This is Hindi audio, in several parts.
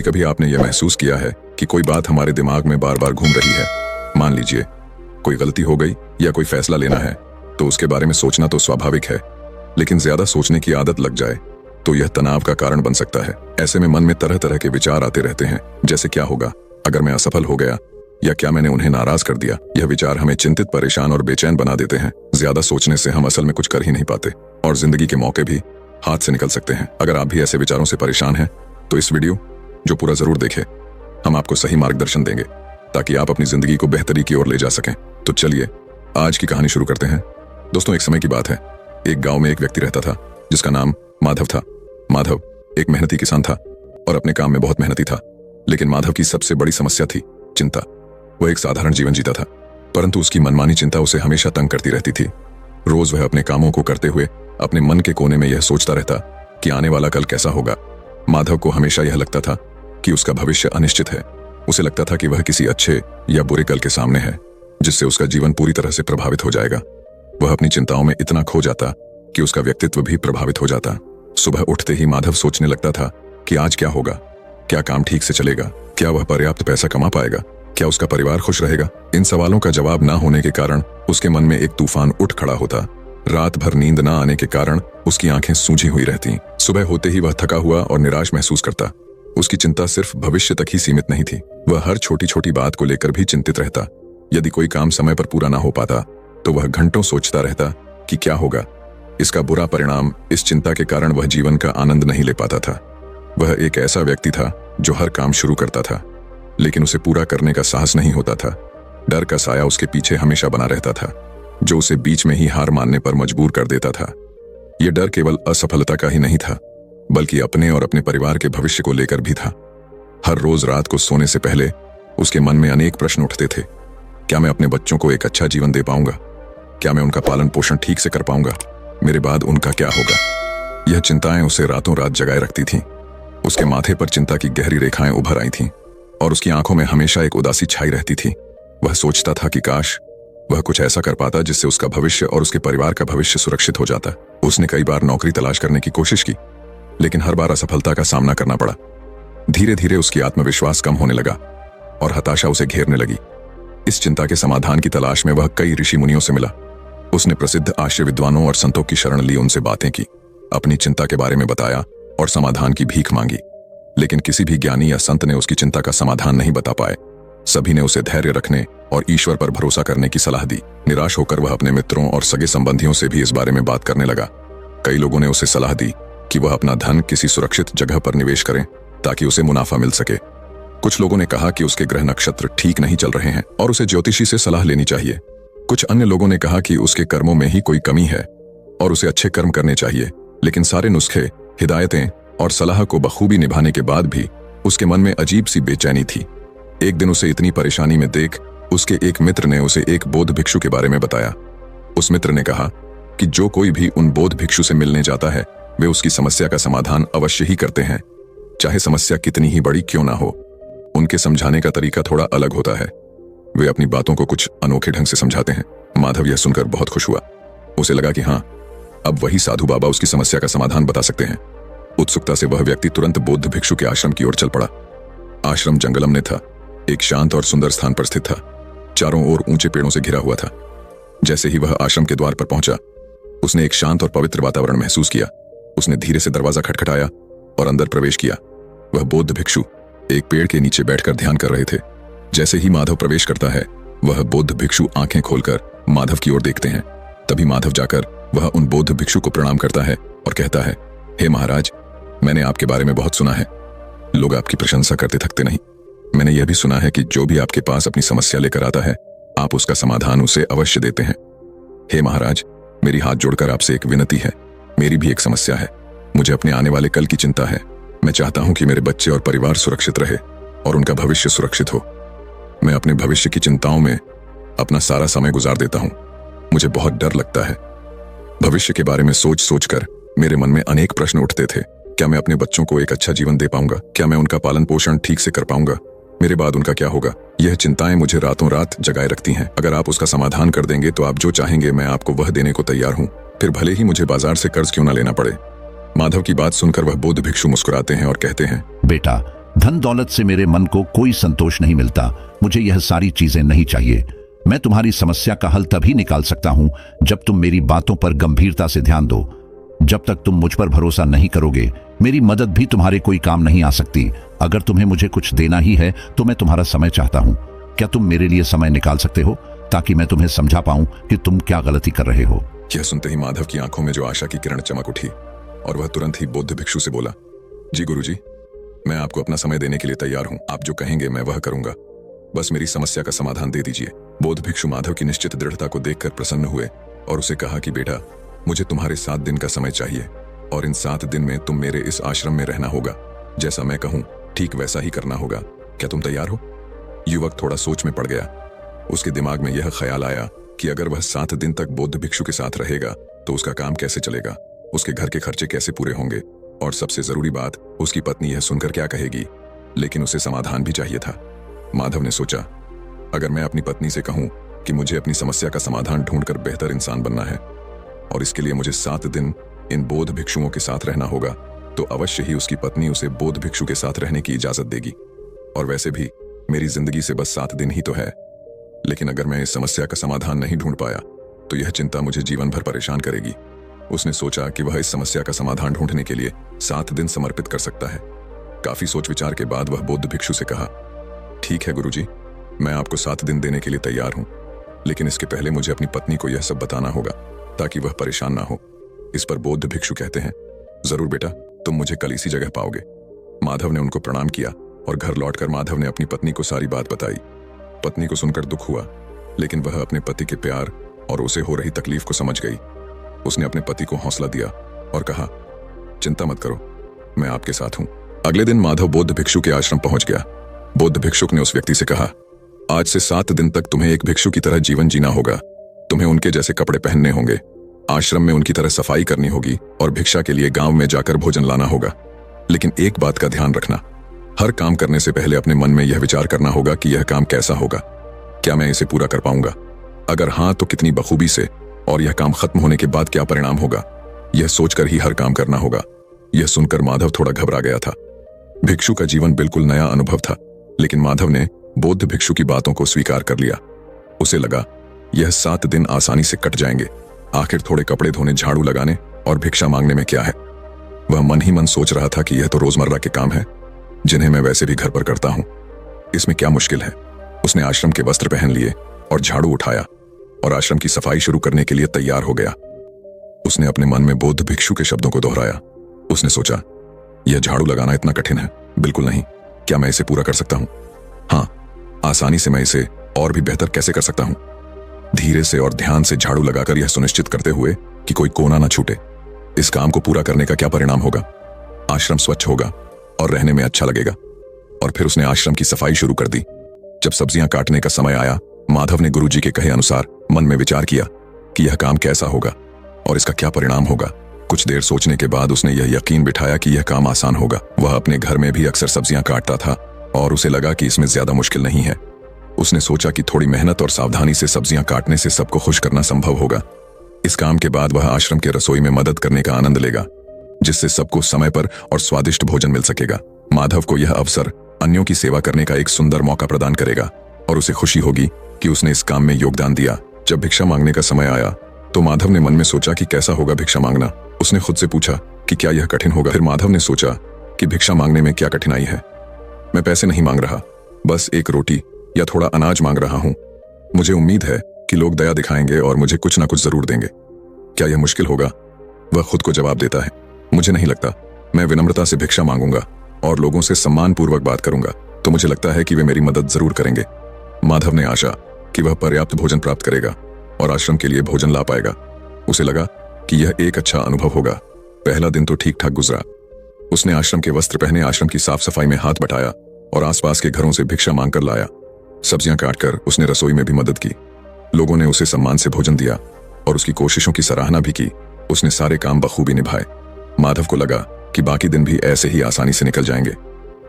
कभी आपने यह महसूस किया है कि कोई बात हमारे दिमाग में बार बार घूम रही है? मान लीजिए कोई गलती हो गई या कोई फैसला लेना है, तो उसके बारे में सोचना तो स्वाभाविक है, लेकिन ज्यादा सोचने की आदत लग जाए तो यह तनाव का कारण बन सकता है। ऐसे में मन में तरह तरह के विचार आते रहते हैं, जैसे क्या होगा अगर मैं असफल हो गया, या क्या मैंने उन्हें नाराज कर दिया। यह विचार हमें चिंतित, परेशान और बेचैन बना देते हैं। ज्यादा सोचने से हम असल में कुछ कर ही नहीं पाते और जिंदगी के मौके भी हाथ से निकल सकते हैं। अगर आप भी ऐसे विचारों से परेशान हैं तो इस वीडियो जो पूरा जरूर देखें। हम आपको सही मार्गदर्शन देंगे ताकि आप अपनी जिंदगी को बेहतरी की ओर ले जा सकें। तो चलिए आज की कहानी शुरू करते हैं। दोस्तों, एक समय की बात है। एक गांव में एक व्यक्ति रहता था जिसका नाम माधव था। माधव एक मेहनती किसान था और अपने काम में बहुत मेहनती था, लेकिन माधव की सबसे बड़ी समस्या थी चिंता। वह एक साधारण जीवन जीता था, परंतु उसकी मनमानी चिंता उसे हमेशा तंग करती रहती थी। रोज वह अपने कामों को करते हुए अपने मन के कोने में यह सोचता रहता कि आने वाला कल कैसा होगा। माधव को हमेशा यह लगता था कि उसका भविष्य अनिश्चित है। उसे लगता था कि वह किसी अच्छे या बुरे कल के सामने है, जिससे उसका जीवन पूरी तरह से प्रभावित हो जाएगा। वह अपनी चिंताओं में इतना खो जाता कि उसका व्यक्तित्व भी प्रभावित हो जाता। सुबह उठते ही माधव सोचने लगता था कि आज क्या होगा, क्या काम ठीक से चलेगा, क्या वह पर्याप्त पैसा कमा पाएगा, क्या उसका परिवार खुश रहेगा। इन सवालों का जवाब ना होने के कारण उसके मन में एक तूफान उठ खड़ा होता। रात भर नींद ना आने के कारण उसकी आंखें सूजी हुई रहती। सुबह होते ही वह थका हुआ और निराश महसूस करता। उसकी चिंता सिर्फ भविष्य तक ही सीमित नहीं थी, वह हर छोटी छोटी बात को लेकर भी चिंतित रहता। यदि कोई काम समय पर पूरा ना हो पाता तो वह घंटों सोचता रहता कि क्या होगा। इसका बुरा परिणाम, इस चिंता के कारण वह जीवन का आनंद नहीं ले पाता था। वह एक ऐसा व्यक्ति था जो हर काम शुरू करता था, लेकिन उसे पूरा करने का साहस नहीं होता था। डर का साया उसके पीछे हमेशा बना रहता था, जो उसे बीच में ही हार मानने पर मजबूर कर देता था। यह डर केवल असफलता का ही नहीं था, बल्कि अपने और अपने परिवार के भविष्य को लेकर भी था। हर रोज रात को सोने से पहले उसके मन में अनेक प्रश्न उठते थे। क्या मैं अपने बच्चों को एक अच्छा जीवन दे पाऊंगा? क्या मैं उनका पालन पोषण ठीक से कर पाऊंगा? मेरे बाद उनका क्या होगा? यह चिंताएं उसे रातों रात जगाए रखती थीं। उसके माथे पर चिंता की गहरी रेखाएं उभर आई थीं और उसकी आंखों में हमेशा एक उदासी छाई रहती थी। वह सोचता था कि काश वह कुछ ऐसा कर पाता जिससे उसका भविष्य और उसके परिवार का भविष्य सुरक्षित हो जाता। उसने कई बार नौकरी तलाश करने की कोशिश की, लेकिन हर बार असफलता का सामना करना पड़ा। धीरे धीरे उसकी आत्मविश्वास कम होने लगा और हताशा उसे घेरने लगी। इस चिंता के समाधान की तलाश में वह कई ऋषि मुनियों से मिला। उसने प्रसिद्ध आर्य विद्वानों और संतों की शरण ली, उनसे बातें की, अपनी चिंता के बारे में बताया और समाधान की भीख मांगी। लेकिन किसी भी ज्ञानी या संत ने उसकी चिंता का समाधान नहीं बता पाए। सभी ने उसे धैर्य रखने और ईश्वर पर भरोसा करने की सलाह दी। निराश होकर वह अपने मित्रों और सगे संबंधियों से भी इस बारे में बात करने लगा। कई लोगों ने उसे सलाह दी कि वह अपना धन किसी सुरक्षित जगह पर निवेश करें ताकि उसे मुनाफा मिल सके। कुछ लोगों ने कहा कि उसके ग्रह नक्षत्र ठीक नहीं चल रहे हैं और उसे ज्योतिषी से सलाह लेनी चाहिए। कुछ अन्य लोगों ने कहा कि उसके कर्मों में ही कोई कमी है और उसे अच्छे कर्म करने चाहिए। लेकिन सारे नुस्खे, हिदायतें और सलाह को बखूबी निभाने के बाद भी उसके मन में अजीब सी बेचैनी थी। एक दिन उसे इतनी परेशानी में देख उसके एक मित्र ने उसे एक बौद्ध भिक्षु के बारे में बताया। उस मित्र ने कहा कि जो कोई भी उन बौद्ध भिक्षु से मिलने जाता है वे उसकी समस्या का समाधान अवश्य ही करते हैं, चाहे समस्या कितनी ही बड़ी क्यों ना हो। उनके समझाने का तरीका थोड़ा अलग होता है, वे अपनी बातों को कुछ अनोखे ढंग से समझाते हैं। माधव यह सुनकर बहुत खुश हुआ। उसे लगा कि हाँ, अब वही साधु बाबा उसकी समस्या का समाधान बता सकते हैं। उत्सुकता से वह व्यक्ति तुरंत बौद्ध भिक्षु के आश्रम की ओर चल पड़ा। आश्रम जंगलम में था, एक शांत और सुंदर स्थान पर स्थित था। चारों ओर ऊंचे पेड़ों से घिरा हुआ था। जैसे ही वह आश्रम के द्वार पर पहुंचा, उसने एक शांत और पवित्र वातावरण महसूस किया। उसने धीरे से दरवाजा खटखटाया और अंदर प्रवेश किया। वह बौद्ध भिक्षु एक पेड़ के नीचे बैठकर ध्यान कर रहे थे। जैसे ही माधव प्रवेश करता है, वह बौद्ध भिक्षु आंखें खोलकर माधव की ओर देखते हैं। तभी माधव जाकर वह उन बौद्ध भिक्षु को प्रणाम करता है और कहता है, हे महाराज, मैंने आपके बारे में बहुत सुना है। लोग आपकी प्रशंसा करते थकते नहीं। मैंने यह भी सुना है कि जो भी आपके पास अपनी समस्या लेकर आता है, आप उसका समाधान उसे अवश्य देते हैं। हे महाराज, मेरी हाथ जोड़कर आपसे एक विनती है। मेरी भी एक समस्या है। मुझे अपने आने वाले कल की चिंता है। मैं चाहता हूं कि मेरे बच्चे और परिवार सुरक्षित रहे और उनका भविष्य सुरक्षित हो। मैं अपने भविष्य की चिंताओं में अपना सारा समय गुजार देता हूं। मुझे बहुत डर लगता है। भविष्य के बारे में सोच सोचकर मेरे मन में अनेक प्रश्न उठते थे। क्या मैं अपने बच्चों को एक अच्छा जीवन दे पाऊंगा? क्या मैं उनका पालन पोषण ठीक से कर पाऊंगा? मेरे बाद उनका क्या होगा? यह चिंताएं मुझे रातों रात जगाए रखती हैं। अगर आप उसका समाधान कर देंगे तो आप जो चाहेंगे मैं आपको वह देने को तैयार हूं, फिर भले ही मुझे बाजार से कर्ज क्यों ना लेना पड़े। माधव की बात सुनकर वह बौद्ध भिक्षु मुस्कुराते हैं और कहते हैं, बेटा, धन दौलत से मेरे मन को कोई संतोष नहीं मिलता। मुझे यह सारी चीजें नहीं चाहिए। मैं तुम्हारी समस्या का हल तभी निकाल सकता हूं जब तुम मेरी बातों पर गंभीरता से ध्यान दो। जब तक तुम मुझ पर भरोसा नहीं करोगे, मेरी मदद भी तुम्हारे कोई काम नहीं आ सकती। अगर तुम्हें मुझे कुछ देना ही है तो मैं तुम्हारा समय चाहता हूं। क्या तुम मेरे लिए समय निकाल सकते हो, ताकि मैं तुम्हें समझा पाऊं कि तुम क्या गलती कर रहे हो? यह सुनते ही माधव की आंखों में जो आशा की किरण चमक उठी और वह तुरंत ही बौद्ध भिक्षु से बोला, जी गुरुजी, मैं आपको अपना समय देने के लिए तैयार हूं। आप जो कहेंगे मैं वह करूंगा। बस मेरी समस्या का समाधान दे दीजिए। बौद्ध भिक्षु माधव की निश्चित दृढ़ता को देखकर प्रसन्न हुए और उसे कहा कि बेटा, मुझे तुम्हारे 7 दिन का समय चाहिए और इन 7 दिन में तुम मेरे इस आश्रम में रहना होगा। जैसा मैं कहूं ठीक वैसा ही करना होगा। क्या तुम तैयार हो? युवक थोड़ा सोच में पड़ गया। उसके दिमाग में यह ख्याल आया कि अगर वह 7 दिन तक बौद्ध भिक्षु के साथ रहेगा तो उसका काम कैसे चलेगा, उसके घर के खर्चे कैसे पूरे होंगे, और सबसे जरूरी बात, उसकी पत्नी यह सुनकर क्या कहेगी। लेकिन उसे समाधान भी चाहिए था। माधव ने सोचा, अगर मैं अपनी पत्नी से कहूं कि मुझे अपनी समस्या का समाधान ढूंढकर बेहतर इंसान बनना है और इसके लिए मुझे 7 दिन इन बौद्ध भिक्षुओं के साथ रहना होगा, तो अवश्य ही उसकी पत्नी उसे बौद्ध भिक्षु के साथ रहने की इजाजत देगी। और वैसे भी मेरी जिंदगी से बस 7 दिन ही तो है। लेकिन अगर मैं इस समस्या का समाधान नहीं ढूंढ पाया तो यह चिंता मुझे जीवन भर परेशान करेगी। उसने सोचा कि वह इस समस्या का समाधान ढूंढने के लिए 7 दिन समर्पित कर सकता है। काफी सोच विचार के बाद वह बौद्ध भिक्षु से कहा, ठीक है गुरुजी, मैं आपको 7 दिन देने के लिए तैयार हूं, लेकिन इसके पहले मुझे अपनी पत्नी को यह सब बताना होगा ताकि वह परेशान ना हो। इस पर बौद्ध भिक्षु कहते हैं, जरूर बेटा, तुम मुझे कल इसी जगह पाओगे। माधव ने उनको प्रणाम किया और घर लौटकर माधव ने अपनी पत्नी को सारी बात बताई। पत्नी को सुनकर दुख हुआ, लेकिन वह अपने पति के प्यार और उसे हो रही तकलीफ को समझ गई। उसने अपने पति को हौसला दिया और कहा, चिंता मत करो, मैं आपके साथ हूं। अगले दिन माधव बौद्ध भिक्षु के आश्रम पहुंच गया। बौद्ध भिक्षुक ने उस व्यक्ति से कहा, आज से 7 दिन तक तुम्हें एक भिक्षु की तरह जीवन जीना होगा। तुम्हें उनके जैसे कपड़े पहनने होंगे, आश्रम में उनकी तरह सफाई करनी होगी और भिक्षा के लिए गांव में जाकर भोजन लाना होगा। लेकिन एक बात का ध्यान रखना, हर काम करने से पहले अपने मन में यह विचार करना होगा कि यह काम कैसा होगा, क्या मैं इसे पूरा कर पाऊंगा, अगर हां तो कितनी बखूबी से, और यह काम खत्म होने के बाद क्या परिणाम होगा, यह सोचकर ही हर काम करना होगा। यह सुनकर माधव थोड़ा घबरा गया था। भिक्षु का जीवन बिल्कुल नया अनुभव था, लेकिन माधव ने बौद्ध भिक्षु की बातों को स्वीकार कर लिया। उसे लगा यह 7 दिन आसानी से कट जाएंगे। आखिर थोड़े कपड़े धोने, झाड़ू लगाने और भिक्षा मांगने में क्या है। वह मन ही मन सोच रहा था कि यह तो रोजमर्रा के काम है जिन्हें मैं वैसे भी घर पर करता हूं, इसमें क्या मुश्किल है। उसने आश्रम के वस्त्र पहन लिए और झाड़ू उठाया और आश्रम की सफाई शुरू करने के लिए तैयार हो गया। उसने अपने मन में बौद्ध भिक्षु के शब्दों को दोहराया। उसने सोचा, यह झाड़ू लगाना इतना कठिन है? बिल्कुल नहीं। क्या मैं इसे पूरा कर सकता हूं? हाँ, आसानी से मैं इसे और भी बेहतर कैसे कर सकता हूं। धीरे से और ध्यान से झाड़ू लगाकर यह सुनिश्चित करते हुए कि कोई कोना ना छूटे। इस काम को पूरा करने का क्या परिणाम होगा? आश्रम स्वच्छ होगा और रहने में अच्छा लगेगा। और फिर उसने आश्रम की सफाई शुरू कर दी। जब सब्जियां काटने का समय आया, माधव ने गुरुजी के कहे अनुसार मन में विचार किया कि यह काम कैसा होगा और इसका क्या परिणाम होगा। कुछ देर सोचने के बाद उसने यह यकीन बिठाया कि यह काम आसान होगा। वह अपने घर में भी अक्सर सब्जियां काटता था और उसे लगा कि इसमें ज्यादा मुश्किल नहीं है। उसने सोचा कि थोड़ी मेहनत और सावधानी से सब्जियां काटने से सबको खुश करना संभव होगा। इस काम के बाद वह आश्रम के रसोई में मदद करने का आनंद लेगा, जिससे सबको समय पर और स्वादिष्ट भोजन मिल सकेगा। माधव को यह अवसर अन्यों की सेवा करने का एक सुंदर मौका प्रदान करेगा और उसे खुशी होगी कि उसने इस काम में योगदान दिया। जब भिक्षा मांगने का समय आया तो माधव ने मन में सोचा कि कैसा होगा भिक्षा मांगना। उसने खुद से पूछा कि क्या यह कठिन होगा। फिर माधव ने सोचा कि भिक्षा मांगने में क्या कठिनाई है। मैं पैसे नहीं मांग रहा, बस एक रोटी या थोड़ा अनाज मांग रहा हूं। मुझे उम्मीद है कि लोग दया दिखाएंगे और मुझे कुछ ना कुछ जरूर देंगे। क्या यह मुश्किल होगा? वह खुद को जवाब देता है, मुझे नहीं लगता। मैं विनम्रता से भिक्षा मांगूंगा और लोगों से सम्मानपूर्वक बात करूंगा तो मुझे लगता है कि वे मेरी मदद जरूर करेंगे। माधव ने आशा कि वह पर्याप्त भोजन प्राप्त करेगा और आश्रम के लिए भोजन ला पाएगा। उसे लगा कि यह एक अच्छा अनुभव होगा। पहला दिन तो ठीक ठाक गुजरा। उसने आश्रम के वस्त्र पहने, आश्रम की साफ सफाई में हाथ बटाया और आसपास के घरों से भिक्षा मांगकर लाया। सब्जियां काटकर उसने रसोई में भी मदद की। लोगों ने उसे सम्मान से भोजन दिया और उसकी कोशिशों की सराहना भी की। उसने सारे काम बखूबी निभाए। माधव को लगा कि बाकी दिन भी ऐसे ही आसानी से निकल जाएंगे।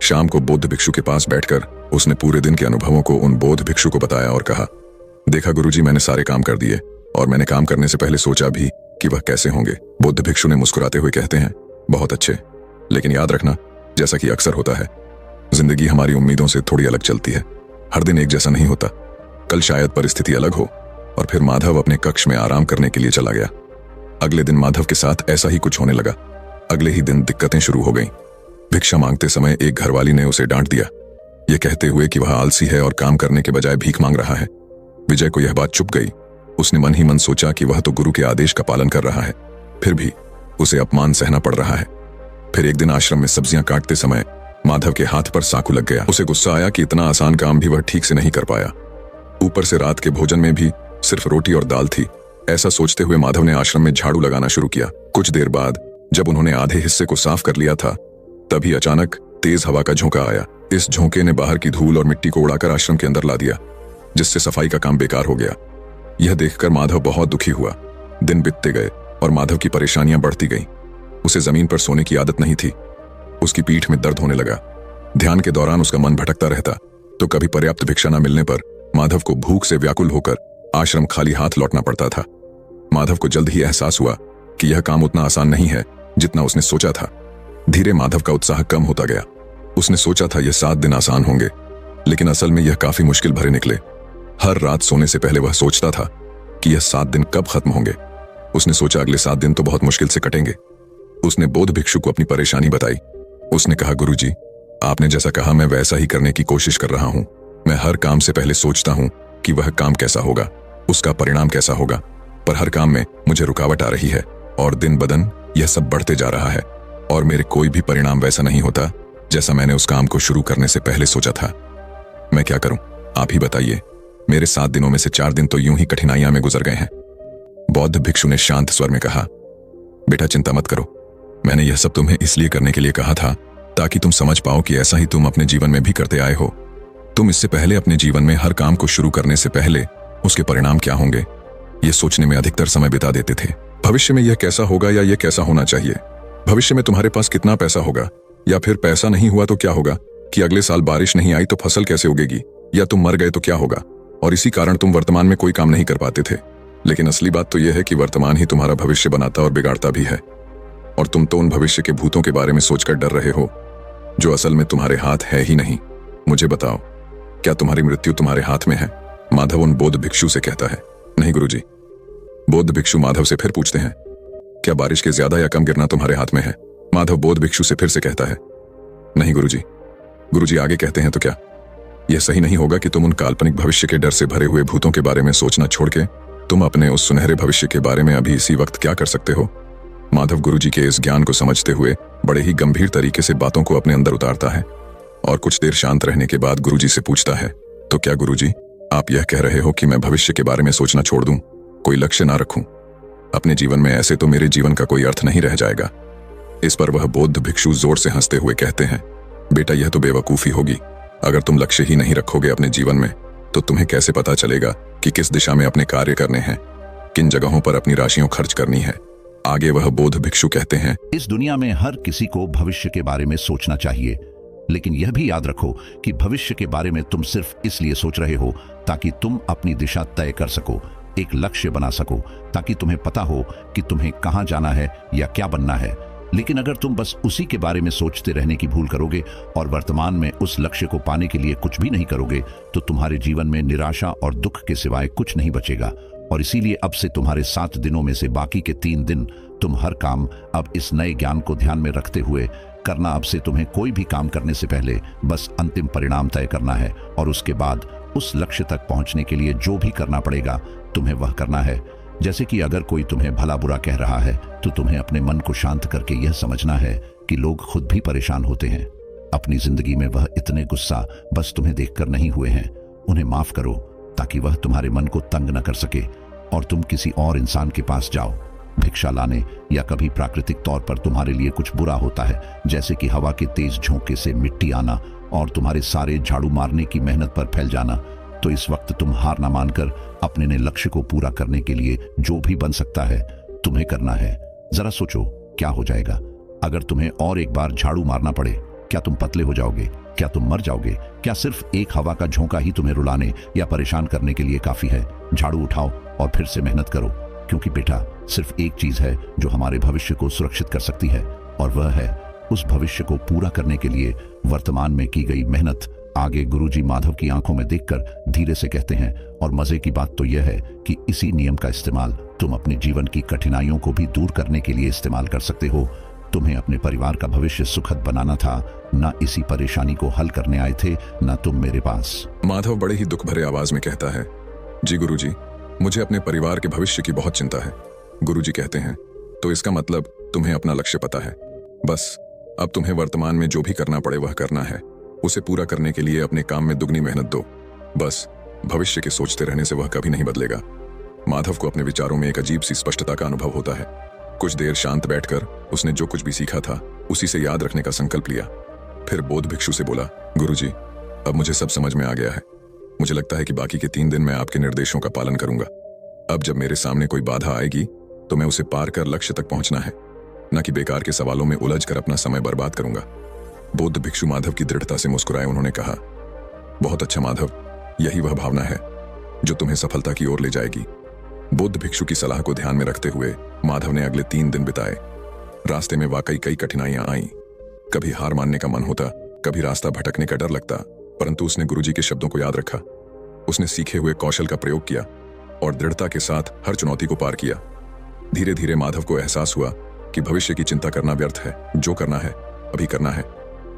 शाम को बौद्ध भिक्षु के पास बैठकर उसने पूरे दिन के अनुभवों को उन बौद्ध भिक्षु को बताया और कहा, देखा गुरुजी, मैंने सारे काम कर दिए और मैंने काम करने से पहले सोचा भी कि वह कैसे होंगे। बौद्ध भिक्षु ने मुस्कुराते हुए कहते हैं, बहुत अच्छे, लेकिन याद रखना, जैसा कि अक्सर होता है, जिंदगी हमारी उम्मीदों से थोड़ी अलग चलती है। हर दिन एक जैसा नहीं होता। कल शायद परिस्थिति अलग हो। और फिर माधव अपने कक्ष में आराम करने के लिए चला गया। अगले दिन माधव के साथ ऐसा ही कुछ होने लगा। अगले ही दिन दिक्कतें शुरू हो गईं। भिक्षा मांगते समय एक घरवाली ने उसे डांट दिया, ये कहते हुए कि वह आलसी है और काम करने के बजाय भीख मांग रहा है। विजय को यह बात चुभ गई। उसने मन ही मन सोचा कि वह तो गुरु के आदेश का पालन कर रहा है, फिर भी उसे अपमान सहना पड़ रहा है। फिर एक दिन आश्रम में सब्जियां काटते समय माधव के हाथ पर चाकू लग गया। उसे गुस्सा आया कि इतना आसान काम भी वह ठीक से नहीं कर पाया। ऊपर से रात के भोजन में भी सिर्फ रोटी और दाल थी। ऐसा सोचते हुए माधव ने आश्रम में झाड़ू लगाना शुरू किया। कुछ देर बाद जब उन्होंने आधे हिस्से को साफ कर लिया था, तभी अचानक तेज हवा का झोंका आया। इस झोंके ने बाहर की धूल और मिट्टी को उड़ाकर आश्रम के अंदर ला दिया, जिससे सफाई का काम बेकार हो गया। यह देखकर माधव बहुत दुखी हुआ। दिन बीतते गए और माधव की परेशानियां बढ़ती गईं। उसे जमीन पर सोने की आदत नहीं थी। उसकी पीठ में दर्द होने लगा। ध्यान के दौरान उसका मन भटकता रहता, तो कभी पर्याप्त भिक्षा न मिलने पर माधव को भूख से व्याकुल होकर आश्रम खाली हाथ लौटना पड़ता था। माधव को जल्द ही एहसास हुआ कि यह काम उतना आसान नहीं है जितना उसने सोचा था। धीरे माधव का उत्साह कम होता गया। उसने सोचा था यह 7 दिन आसान होंगे, लेकिन असल में यह काफी मुश्किल भरे निकले। हर रात सोने से पहले वह सोचता था कि यह 7 दिन कब खत्म होंगे। उसने सोचा अगले 7 दिन तो बहुत मुश्किल से कटेंगे। उसने बौद्ध भिक्षु को अपनी परेशानी बताई। उसने कहा, गुरुजी, आपने जैसा कहा मैं वैसा ही करने की कोशिश कर रहा हूं। मैं हर काम से पहले सोचता हूं कि वह काम कैसा होगा, उसका परिणाम कैसा होगा, पर हर काम में मुझे रुकावट आ रही है और दिन बदन यह सब बढ़ते जा रहा है और मेरे कोई भी परिणाम वैसा नहीं होता जैसा मैंने उस काम को शुरू करने से पहले सोचा था। मैं क्या करूं, आप ही बताइए। मेरे 7 दिनों में से 4 दिन तो यूं ही कठिनाइयां में गुजर गए हैं। बौद्ध भिक्षु ने शांत स्वर में कहा, बेटा चिंता मत करो। मैंने यह सब तुम्हें इसलिए करने के लिए कहा था ताकि तुम समझ पाओ कि ऐसा ही तुम अपने जीवन में भी करते आए हो। तुम इससे पहले अपने जीवन में हर काम को शुरू करने से पहले उसके परिणाम क्या होंगे ये सोचने में अधिकतर समय बिता देते थे। भविष्य में यह कैसा होगा या यह कैसा होना चाहिए, भविष्य में तुम्हारे पास कितना पैसा होगा, या फिर पैसा नहीं हुआ तो क्या होगा, कि अगले साल बारिश नहीं आई तो फसल कैसे उगेगी, या तुम मर गए तो क्या होगा। और इसी कारण तुम वर्तमान में कोई काम नहीं कर पाते थे। लेकिन असली बात तो यह है कि वर्तमान ही तुम्हारा भविष्य बनाता और बिगाड़ता भी है। और तुम तो उन भविष्य के भूतों के बारे में सोचकर डर रहे हो जो असल में तुम्हारे हाथ है ही नहीं। मुझे बताओ, क्या तुम्हारी मृत्यु तुम्हारे हाथ में है? माधव उन बौद्ध भिक्षु से कहता है। नहीं गुरुजी। बौद्ध भिक्षु माधव से फिर पूछते हैं, क्या बारिश के ज्यादा या कम गिरना तुम्हारे हाथ में है? माधव बौद्ध भिक्षु से फिर से कहता है, नहीं गुरुजी। गुरुजी आगे कहते हैं, तो क्या यह सही नहीं होगा कि तुम उन काल्पनिक भविष्य के डर से भरे हुए भूतों के बारे में सोचना छोड़ के तुम अपने उस सुनहरे भविष्य के बारे में अभी इसी वक्त क्या कर सकते हो? माधव गुरुजी के इस ज्ञान को समझते हुए बड़े ही गंभीर तरीके से बातों को अपने अंदर उतारता है और कुछ देर शांत रहने के बाद गुरुजी से पूछता है, तो क्या गुरुजी आप यह कह रहे हो कि मैं भविष्य के बारे में सोचना छोड़ दूं, कोई लक्ष्य ना रखूं अपने जीवन में? ऐसे तो मेरे जीवन का कोई अर्थ नहीं रह जाएगा। इस पर वह बौद्ध भिक्षु जोर से हंसते हुए कहते हैं, बेटा यह तो बेवकूफी होगी। अगर तुम लक्ष्य ही नहीं रखोगे अपने जीवन में तो तुम्हें कैसे पता चलेगा कि किस दिशा में अपने कार्य करने हैं, किन जगहों पर अपनी राशियों खर्च करनी है। आगे वह बौद्ध भिक्षु कहते हैं, इस दुनिया में हर किसी को भविष्य के बारे में सोचना चाहिए, लेकिन यह भी याद रखो कि भविष्य के बारे में तुम सिर्फ इसलिए सोच रहे हो ताकि तुम अपनी दिशा तय कर सको, एक लक्ष्य बना सको, ताकि तुम्हें पता हो कि तुम्हें कहां जाना है या क्या बनना है। लेकिन अगर तुम बस उसी के बारे में सोचते रहने की भूल करोगे और वर्तमान में उस लक्ष्य को पाने के लिए कुछ भी नहीं करोगे, तो तुम्हारे जीवन में निराशा और दुख के सिवाय कुछ नहीं बचेगा। और इसीलिए अब से तुम्हारे 7 दिनों में से बाकी के 3 दिन तुम हर काम अब इस नए ज्ञान को ध्यान में रखते हुए करना। अब से तुम्हें कोई भी काम करने से पहले बस अंतिम परिणाम तय करना है और उसके बाद उस लक्ष्य तक पहुंचने के लिए जो भी करना पड़ेगा तुम्हें वह करना है। जैसे कि अगर कोई तुम्हें भला बुरा कह रहा है तो तुम्हें अपने मन को शांत करके यह समझना है कि लोग खुद भी परेशान होते हैं। अपनी जिंदगी में वह इतने गुस्सा बस तुम्हें देखकर नहीं हुए हैं। उन्हें माफ करो ताकि वह तुम्हारे मन को तंग न कर सके और तुम किसी और इंसान के पास जाओ भिक्षा लाने, या कभी प्राकृतिक तौर पर तुम्हारे लिए कुछ बुरा होता है जैसे कि हवा के तेज झोंके से मिट्टी आना और तुम्हारे सारे झाड़ू मारने की मेहनत पर फैल जाना, तो इस वक्त तुम हार ना मानकर अपने नए लक्ष्य को पूरा करने के लिए जो भी बन सकता है तुम्हें करना है। जरा सोचो क्या हो जाएगा अगर तुम्हें और एक बार झाड़ू मारना पड़े। क्या तुम पतले हो जाओगे? क्या तुम मर जाओगे? क्या सिर्फ एक हवा का झोंका ही तुम्हें रुलाने या परेशान करने के लिए काफी है? झाड़ू उठाओ और फिर से मेहनत करो, क्योंकि बेटा सिर्फ एक चीज है जो हमारे भविष्य को सुरक्षित कर सकती है, और वह है उस भविष्य को पूरा करने के लिए वर्तमान में की गई मेहनत आगे गुरुजी माधव की आंखों में देखकर धीरे से कहते हैं, और मजे की बात तो यह है कि इसी नियम का इस्तेमाल तुम अपने जीवन की कठिनाइयों को भी दूर करने के लिए इस्तेमाल कर सकते हो। तुम्हें अपने परिवार का भविष्य सुखद बनाना था, ना इसी परेशानी को हल करने आए थे, ना तुम मेरे पास। माधव बड़े ही दुख भरे आवाज में कहता है, जी गुरुजी, मुझे अपने परिवार के भविष्य की बहुत चिंता है। गुरुजी कहते हैं, तो इसका मतलब तुम्हें अपना लक्ष्य पता है। बस अब तुम्हें वर्तमान में जो भी करना पड़े वह करना है। उसे पूरा करने के लिए अपने काम में दुगनी मेहनत दो। बस भविष्य के सोचते रहने से वह कभी नहीं बदलेगा। माधव को अपने विचारों में एक अजीब सी स्पष्टता का अनुभव होता है। कुछ देर शांत बैठकर उसने जो कुछ भी सीखा था उसी से याद रखने का संकल्प लिया। फिर बौद्ध भिक्षु से बोला, गुरुजी, अब मुझे सब समझ में आ गया है। मुझे लगता है कि बाकी के 3 दिन मैं आपके निर्देशों का पालन करूंगा। अब जब मेरे सामने कोई बाधा आएगी तो मैं उसे पार कर लक्ष्य तक पहुंचना है, न कि बेकार के सवालों में उलझ कर अपना समय बर्बाद करूंगा। बौद्ध भिक्षु माधव की दृढ़ता से मुस्कुराए उन्होंने कहा, बहुत अच्छा माधव, यही वह भावना है जो तुम्हें सफलता की ओर ले जाएगी। बौद्ध भिक्षु की सलाह को ध्यान में रखते हुए माधव ने अगले 3 दिन बिताए। रास्ते में वाकई कई कठिनाइयां आईं। कभी हार मानने का मन होता, कभी रास्ता भटकने का डर लगता, परंतु उसने गुरुजी के शब्दों को याद रखा। उसने सीखे हुए कौशल का प्रयोग किया और दृढ़ता के साथ हर चुनौती को पार किया। धीरे धीरे माधव को एहसास हुआ कि भविष्य की चिंता करना व्यर्थ है। जो करना है अभी करना है।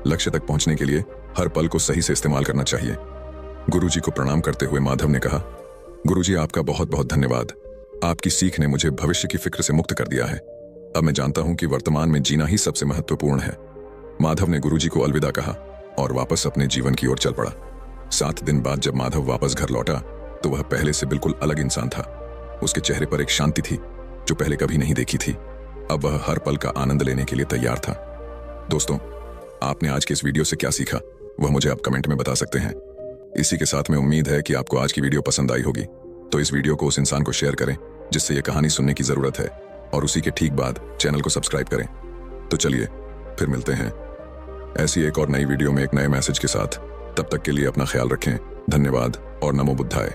लक्ष्य तक पहुंचने के लिए हर पल को सही से इस्तेमाल करना चाहिए। गुरुजी को प्रणाम करते हुए माधव ने कहा, गुरुजी, आपका बहुत बहुत धन्यवाद। आपकी सीख ने मुझे भविष्य की फिक्र से मुक्त कर दिया है। अब मैं जानता हूं कि वर्तमान में जीना ही सबसे महत्वपूर्ण है। माधव ने गुरुजी को अलविदा कहा और वापस अपने जीवन की ओर चल पड़ा। 7 दिन बाद जब माधव वापस घर लौटा तो वह पहले से बिल्कुल अलग इंसान था। उसके चेहरे पर एक शांति थी जो पहले कभी नहीं देखी थी। अब वह हर पल का आनंद लेने के लिए तैयार था। दोस्तों, आपने आज के इस वीडियो से क्या सीखा वह मुझे आप कमेंट में बता सकते हैं। इसी के साथ में उम्मीद है कि आपको आज की वीडियो पसंद आई होगी। तो इस वीडियो को उस इंसान को शेयर करें जिससे यह कहानी सुनने की जरूरत है, और उसी के ठीक बाद चैनल को सब्सक्राइब करें। तो चलिए फिर मिलते हैं ऐसी एक और नई वीडियो में एक नए मैसेज के साथ। तब तक के लिए अपना ख्याल रखें। धन्यवाद और नमो बुद्धाय।